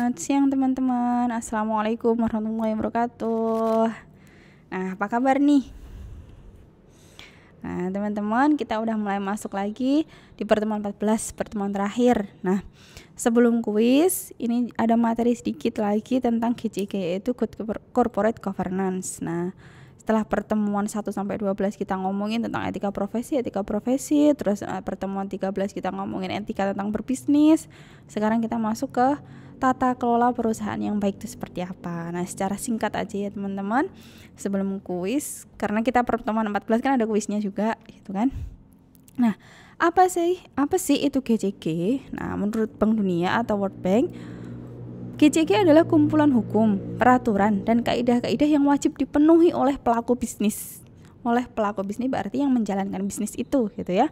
Selamat siang teman-teman. Assalamualaikum warahmatullahi wabarakatuh. Nah, apa kabar nih? Nah, teman-teman, kita udah mulai masuk lagi di pertemuan 14, pertemuan terakhir. Nah, sebelum kuis, ini ada materi sedikit lagi tentang GCG, yaitu Good Corporate Governance. Nah, setelah pertemuan 1 sampai 12 kita ngomongin tentang etika profesi, terus pertemuan 13 kita ngomongin etika tentang berbisnis. Sekarang kita masuk ke tata kelola perusahaan yang baik itu seperti apa. Nah, secara singkat aja ya teman-teman, sebelum kuis, karena kita pertemuan 14 kan ada kuisnya juga gitu kan. Nah, apa sih itu GCG? Nah, menurut Bank Dunia atau World Bank, GCG adalah kumpulan hukum, peraturan, dan kaidah-kaidah yang wajib dipenuhi oleh pelaku bisnis. Oleh pelaku bisnis berarti yang menjalankan bisnis itu gitu ya.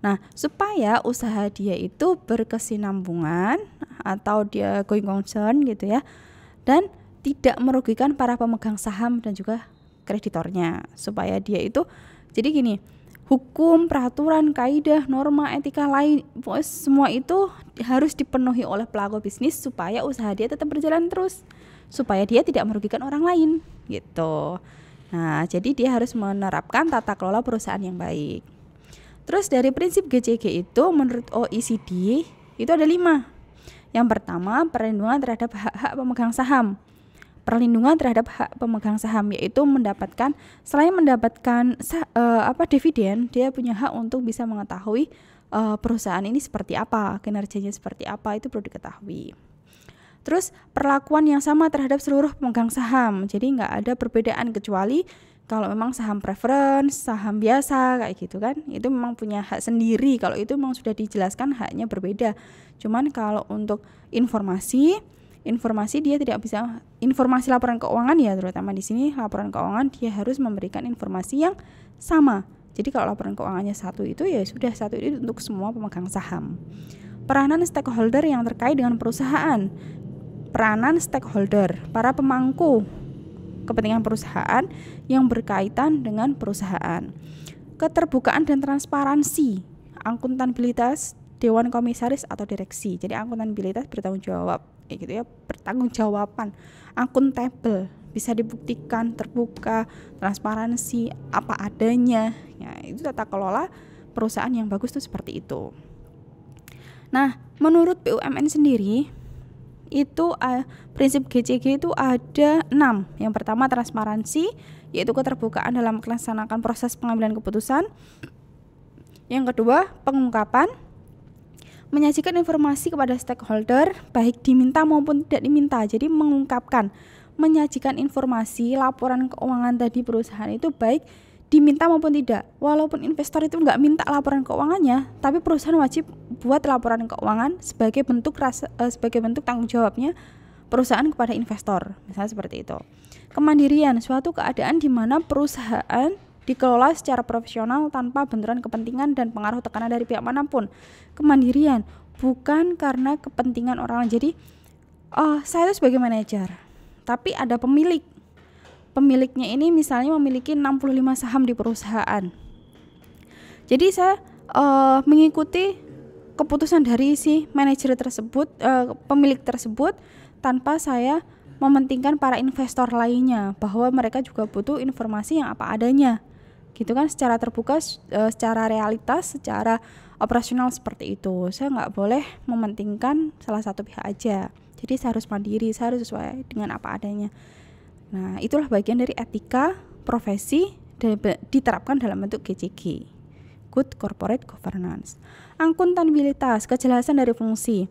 Nah, supaya usaha dia itu berkesinambungan atau dia going concern gitu ya, dan tidak merugikan para pemegang saham dan juga kreditornya. Supaya dia itu, jadi gini, hukum, peraturan, kaidah, norma, etika lain, semua itu harus dipenuhi oleh pelaku bisnis supaya usaha dia tetap berjalan terus, supaya dia tidak merugikan orang lain gitu. Nah, jadi dia harus menerapkan tata kelola perusahaan yang baik. Terus dari prinsip GCG itu menurut OECD itu ada 5. Yang pertama, perlindungan terhadap hak-hak pemegang saham. Perlindungan terhadap hak pemegang saham yaitu selain mendapatkan dividen, dia punya hak untuk bisa mengetahui perusahaan ini seperti apa, kinerjanya seperti apa, itu perlu diketahui. Terus perlakuan yang sama terhadap seluruh pemegang saham, jadi nggak ada perbedaan kecuali kalau memang saham preference, saham biasa kayak gitu kan, itu memang punya hak sendiri. Kalau itu memang sudah dijelaskan haknya berbeda. Cuman kalau untuk informasi dia tidak bisa, informasi laporan keuangan ya, terutama di sini laporan keuangan dia harus memberikan informasi yang sama. Jadi kalau laporan keuangannya satu itu ya sudah satu itu untuk semua pemegang saham. Peranan stakeholder yang terkait dengan perusahaan. Peranan stakeholder, para pemangku kepentingan perusahaan yang berkaitan dengan perusahaan. Keterbukaan dan transparansi, akuntabilitas dewan komisaris atau direksi. Jadi akuntabilitas bertanggung jawab, gitu ya, pertanggungjawaban, akuntabel, bisa dibuktikan, terbuka, transparansi, apa adanya. Ya, itu tata kelola perusahaan yang bagus tuh seperti itu. Nah, menurut BUMN sendiri itu prinsip GCG itu ada 6. Yang pertama transparansi, yaitu keterbukaan dalam melaksanakan proses pengambilan keputusan. Yang kedua pengungkapan, menyajikan informasi kepada stakeholder baik diminta maupun tidak diminta. Jadi mengungkapkan, menyajikan informasi laporan keuangan tadi perusahaan itu baik diminta maupun tidak. Walaupun investor itu nggak minta laporan keuangannya, tapi perusahaan wajib buat laporan keuangan sebagai bentuk tanggung jawabnya perusahaan kepada investor, misalnya seperti itu. Kemandirian, suatu keadaan di mana perusahaan dikelola secara profesional tanpa benturan kepentingan dan pengaruh tekanan dari pihak manapun. Kemandirian bukan karena kepentingan orang lain. Jadi, saya itu sebagai manajer, tapi ada pemiliknya ini misalnya memiliki 65 saham di perusahaan. Jadi saya mengikuti keputusan dari si manajer tersebut, pemilik tersebut, tanpa saya mementingkan para investor lainnya bahwa mereka juga butuh informasi yang apa adanya. Gitu kan, secara terbuka, secara realitas, secara operasional seperti itu. Saya nggak boleh mementingkan salah satu pihak aja. Jadi saya harus mandiri, saya harus sesuai dengan apa adanya. Nah, itulah bagian dari etika profesi diterapkan dalam bentuk GCG, Good Corporate Governance. Akuntabilitas, kejelasan dari fungsi,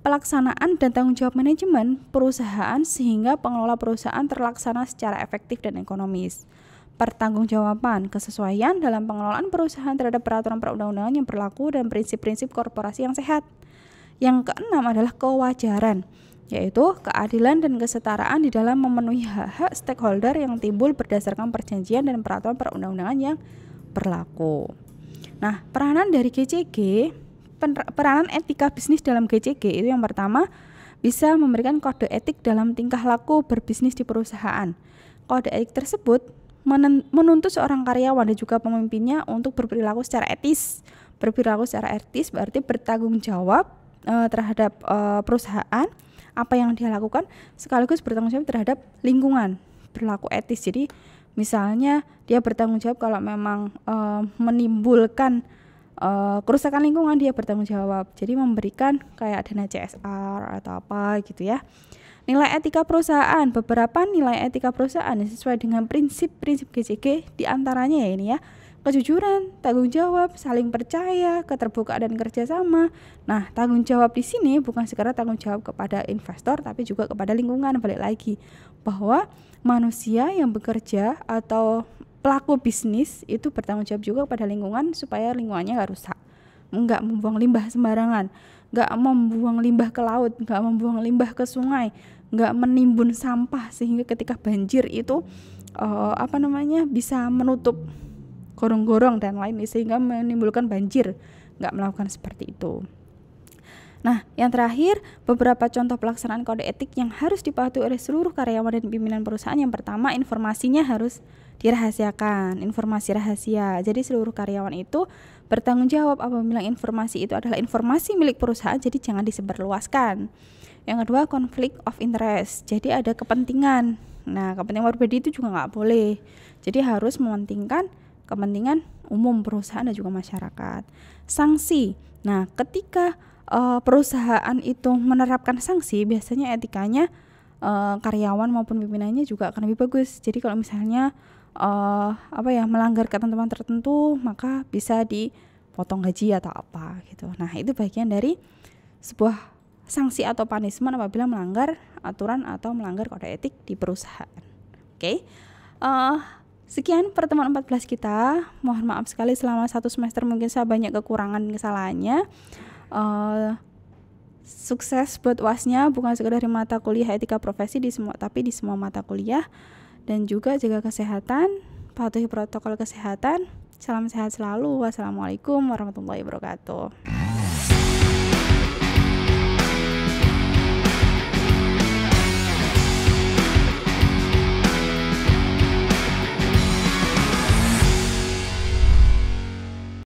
pelaksanaan dan tanggung jawab manajemen perusahaan sehingga pengelola perusahaan terlaksana secara efektif dan ekonomis. Pertanggungjawaban, kesesuaian dalam pengelolaan perusahaan terhadap peraturan perundang-undangan yang berlaku dan prinsip-prinsip korporasi yang sehat. Yang keenam adalah kewajaran, yaitu keadilan dan kesetaraan di dalam memenuhi hak-hak stakeholder yang timbul berdasarkan perjanjian dan peraturan perundang-undangan yang berlaku. Nah, peranan dari GCG, peranan etika bisnis dalam GCG itu yang pertama, bisa memberikan kode etik dalam tingkah laku berbisnis di perusahaan. Kode etik tersebut menuntut seorang karyawan dan juga pemimpinnya untuk berperilaku secara etis. Berperilaku secara etis berarti bertanggung jawab terhadap perusahaan, apa yang dia lakukan, sekaligus bertanggung jawab terhadap lingkungan, berlaku etis. Jadi misalnya dia bertanggung jawab kalau memang menimbulkan kerusakan lingkungan, dia bertanggung jawab. Jadi memberikan kayak dana CSR atau apa gitu ya. Nilai etika perusahaan, beberapa nilai etika perusahaan sesuai dengan prinsip-prinsip GCG, diantaranya ya ini ya, kejujuran, tanggung jawab, saling percaya, keterbukaan dan kerjasama. Nah, tanggung jawab di sini bukan sekedar tanggung jawab kepada investor, tapi juga kepada lingkungan. Balik lagi bahwa manusia yang bekerja atau pelaku bisnis itu bertanggung jawab juga kepada lingkungan supaya lingkungannya nggak rusak, nggak membuang limbah sembarangan, nggak membuang limbah ke laut, nggak membuang limbah ke sungai, nggak menimbun sampah sehingga ketika banjir itu bisa menutup gorong-gorong dan lain sehingga menimbulkan banjir, nggak melakukan seperti itu. Nah, yang terakhir, beberapa contoh pelaksanaan kode etik yang harus dipatuhi oleh seluruh karyawan dan pimpinan perusahaan. Yang pertama, informasinya harus dirahasiakan, informasi rahasia. Jadi seluruh karyawan itu bertanggung jawab apabila informasi itu adalah informasi milik perusahaan, jadi jangan disebarluaskan. Yang kedua, konflik of interest. Jadi ada kepentingan. Nah, kepentingan pribadi itu juga nggak boleh. Jadi harus mementingkan kepentingan umum perusahaan dan juga masyarakat. Sanksi. Nah, ketika perusahaan itu menerapkan sanksi, biasanya etikanya karyawan maupun pimpinannya juga akan lebih bagus. Jadi kalau misalnya melanggar ketentuan tertentu, maka bisa dipotong gaji atau apa gitu. Nah, itu bagian dari sebuah sanksi atau punishment apabila melanggar aturan atau melanggar kode etik di perusahaan. Oke. Sekian pertemuan 14 kita. Mohon maaf sekali selama 1 semester mungkin saya banyak kekurangan kesalahannya. Sukses buat UASnya, bukan sekedar di mata kuliah etika profesi tapi di semua mata kuliah. Dan juga jaga kesehatan, patuhi protokol kesehatan. Salam sehat selalu. Wassalamualaikum warahmatullahi wabarakatuh.